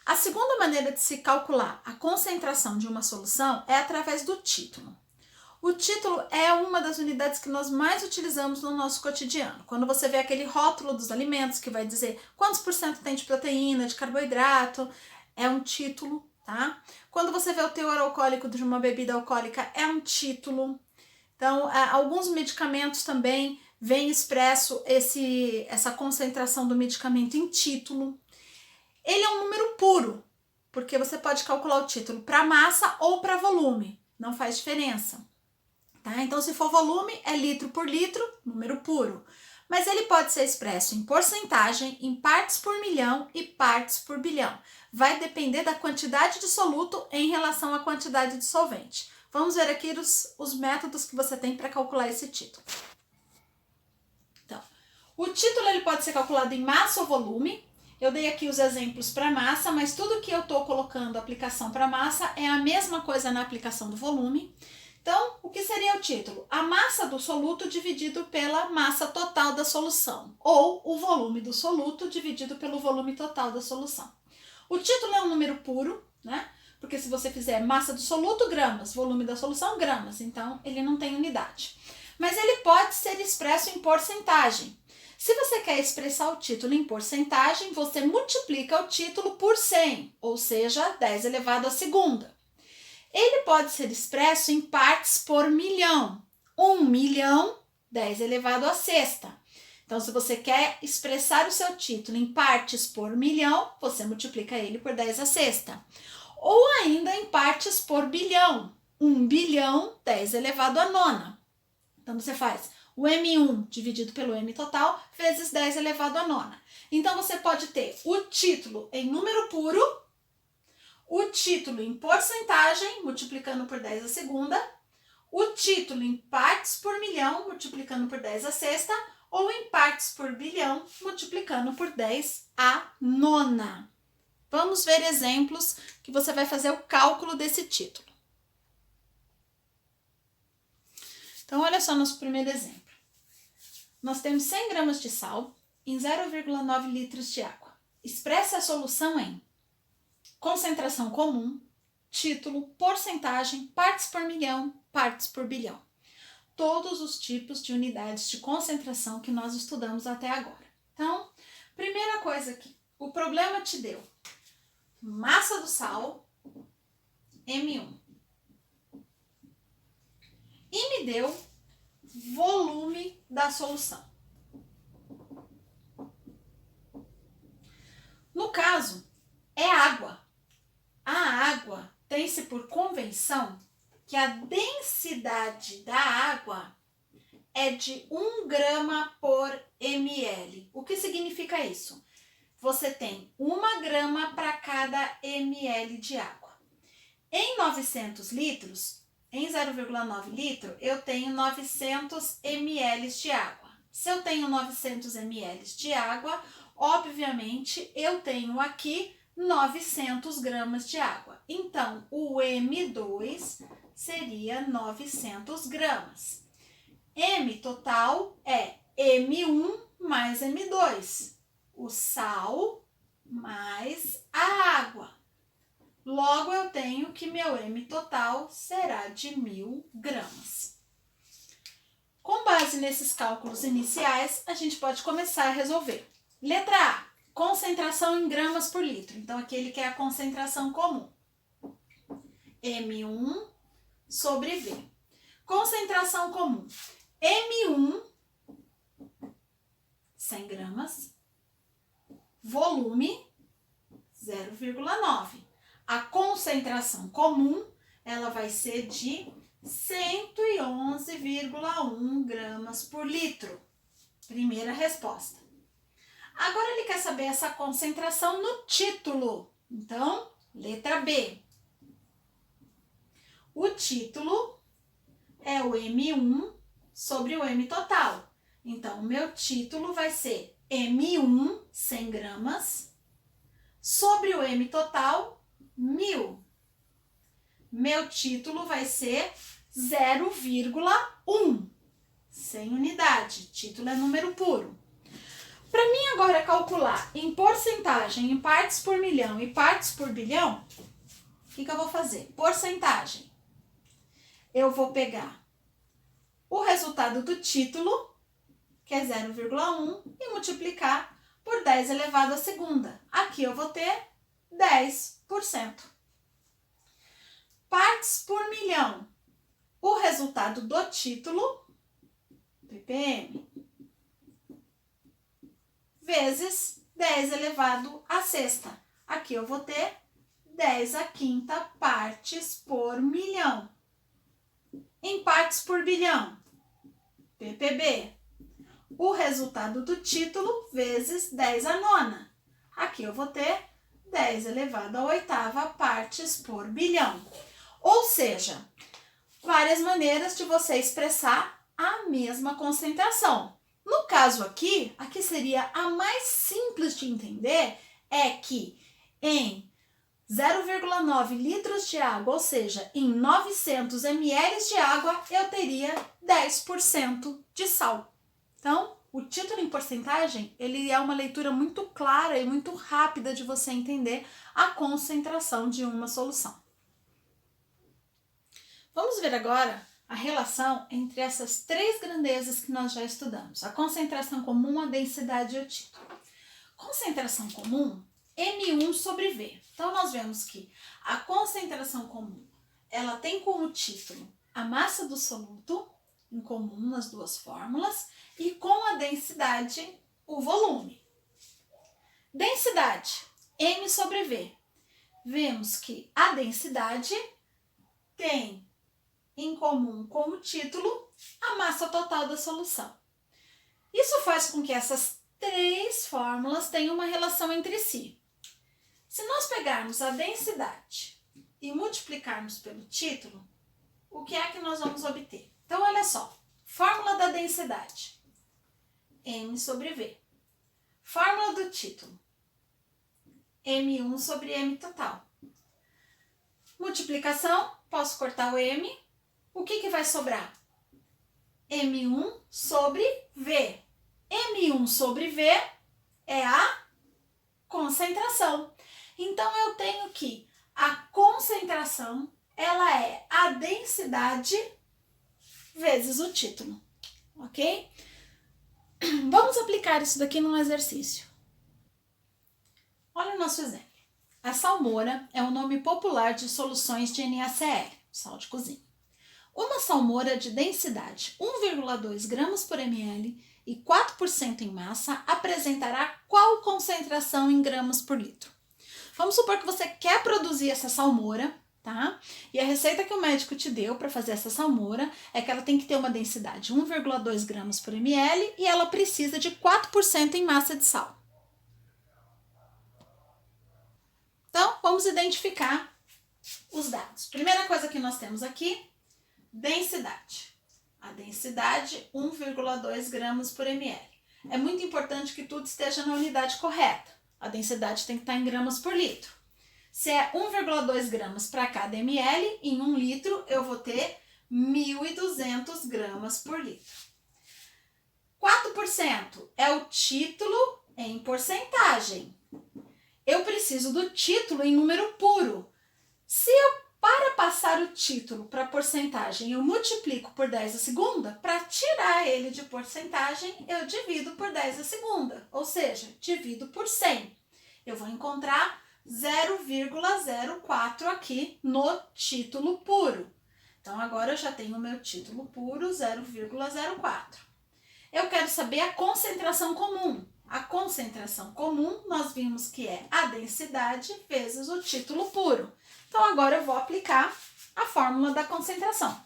A segunda maneira de se calcular a concentração de uma solução é através do título. O título é uma das unidades que nós mais utilizamos no nosso cotidiano. Quando você vê aquele rótulo dos alimentos que vai dizer quantos por cento tem de proteína, de carboidrato, é um título, tá? Quando você vê o teor alcoólico de uma bebida alcoólica, é um título. Então, alguns medicamentos também vem expresso essa concentração do medicamento em título. Ele é um número puro, porque você pode calcular o título para massa ou para volume, não faz diferença. Tá? Então, se for volume, é litro por litro, número puro. Mas ele pode ser expresso em porcentagem, em partes por milhão e partes por bilhão. Vai depender da quantidade de soluto em relação à quantidade de solvente. Vamos ver aqui os métodos que você tem para calcular esse título. Então, o título ele pode ser calculado em massa ou volume. Eu dei aqui os exemplos para massa, mas tudo que eu estou colocando aplicação para massa é a mesma coisa na aplicação do volume. Então, o que seria o título? A massa do soluto dividido pela massa total da solução, ou o volume do soluto dividido pelo volume total da solução. O título é um número puro, né? Porque se você fizer massa do soluto, gramas, volume da solução, gramas, então ele não tem unidade. Mas ele pode ser expresso em porcentagem. Se você quer expressar o título em porcentagem, você multiplica o título por 100, ou seja, 10 elevado à segunda. Ele pode ser expresso em partes por milhão. 1 milhão, 10 elevado à sexta. Então, se você quer expressar o seu título em partes por milhão, você multiplica ele por 10 à sexta. Ou ainda em partes por bilhão. 1 bilhão, 10 elevado à nona. Então, você faz o M1 dividido pelo M total vezes 10 elevado à nona. Então, você pode ter o título em número puro, o título em porcentagem, multiplicando por 10 à segunda, o título em partes por milhão, multiplicando por 10 à sexta, ou em partes por bilhão, multiplicando por 10 à nona. Vamos ver exemplos que você vai fazer o cálculo desse título. Então, olha só nosso primeiro exemplo. Nós temos 100 gramas de sal em 0,9 litros de água. Expresse a solução em concentração comum, título, porcentagem, partes por milhão, partes por bilhão. Todos os tipos de unidades de concentração que nós estudamos até agora. Então, primeira coisa aqui, o problema te deu massa do sal, M1, e me deu volume da solução. No caso, é água. A água tem-se por convenção que a densidade da água é de 1 grama por ml. O que significa isso? Você tem 1 grama para cada ml de água. Em 900 litros, em 0,9 litro, eu tenho 900 ml de água. Se eu tenho 900 ml de água, obviamente eu tenho aqui 900 gramas de água. Então, o M2 seria 900 gramas. M total é M1 mais M2. O sal mais a água. Logo, eu tenho que meu M total será de 1000 gramas. Com base nesses cálculos iniciais, a gente pode começar a resolver. Letra A, concentração em gramas por litro. Então, aqui ele quer a concentração comum. M1 sobre V. Concentração comum. M1, 100 gramas. Volume, 0,9. A concentração comum, ela vai ser de 111,1 gramas por litro. Primeira resposta. Agora ele quer saber essa concentração no título. Então, letra B. O título é o M1 sobre o M total. Então, o meu título vai ser M1, 100 gramas, sobre o M total, 1000. Meu título vai ser 0,1. Sem unidade. Título é número puro. Para mim agora calcular em porcentagem, em partes por milhão e partes por bilhão, o que eu vou fazer? Porcentagem. Eu vou pegar o resultado do título, que é 0,1, e multiplicar por 10 elevado à segunda. Aqui eu vou ter 10%. Partes por milhão. O resultado do título, ppm, vezes 10 elevado à sexta. Aqui eu vou ter 10 à quinta partes por milhão. Em partes por bilhão, ppb, o resultado do título vezes 10 à nona. Aqui eu vou ter 10 elevado à oitava partes por bilhão. Ou seja, várias maneiras de você expressar a mesma concentração. No caso aqui seria a mais simples de entender, é que em 0,9 litros de água, ou seja, em 900 ml de água, eu teria 10% de sal. Então, o título em porcentagem, ele é uma leitura muito clara e muito rápida de você entender a concentração de uma solução. Vamos ver agora a relação entre essas três grandezas que nós já estudamos: a concentração comum, a densidade e o título. Concentração comum, M1 sobre V. Então, nós vemos que a concentração comum, ela tem como título a massa do soluto, em comum nas duas fórmulas, e com a densidade, o volume. Densidade, M sobre V. Vemos que a densidade tem em comum com o título a massa total da solução. Isso faz com que essas três fórmulas tenham uma relação entre si. Se nós pegarmos a densidade e multiplicarmos pelo título, o que é que nós vamos obter? Então, olha só, fórmula da densidade, M sobre V. Fórmula do título, M1 sobre M total. Multiplicação, posso cortar o M. O que vai sobrar? M1 sobre V. M1 sobre V é a concentração. Então, eu tenho que a concentração, ela é a densidade vezes o título, ok? Vamos aplicar isso daqui num exercício. Olha o nosso exemplo. A salmoura é o nome popular de soluções de NaCl, sal de cozinha. Uma salmoura de densidade 1,2 gramas por ml e 4% em massa apresentará qual concentração em gramas por litro? Vamos supor que você quer produzir essa salmoura, tá? E a receita que o médico te deu para fazer essa salmoura é que ela tem que ter uma densidade 1,2 gramas por ml e ela precisa de 4% em massa de sal. Então, vamos identificar os dados. Primeira coisa que nós temos aqui, densidade. A densidade, 1,2 gramas por ml. É muito importante que tudo esteja na unidade correta. A densidade tem que estar em gramas por litro. Se é 1,2 gramas para cada ml, em 1 litro eu vou ter 1.200 gramas por litro. 4% é o título em porcentagem. Eu preciso do título em número puro. Se eu, para passar o título para porcentagem, eu multiplico por 10 a segunda, para tirar ele de porcentagem, eu divido por 10 a segunda, ou seja, divido por 100. Eu vou encontrar 0,04 aqui no título puro. Então, agora eu já tenho o meu título puro, 0,04. Eu quero saber a concentração comum. A concentração comum, nós vimos que é a densidade vezes o título puro. Então, agora eu vou aplicar a fórmula da concentração.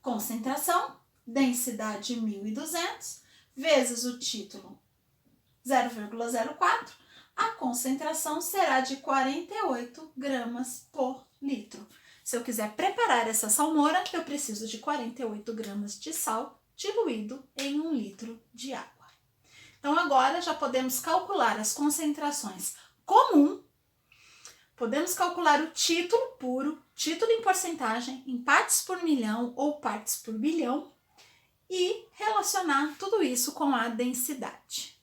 Concentração, densidade 1.200, vezes o título 0,04, a concentração será de 48 gramas por litro. Se eu quiser preparar essa salmoura, eu preciso de 48 gramas de sal diluído em 1 litro de água. Então, agora já podemos calcular as concentrações comum, podemos calcular o título puro, título em porcentagem, em partes por milhão ou partes por bilhão e relacionar tudo isso com a densidade.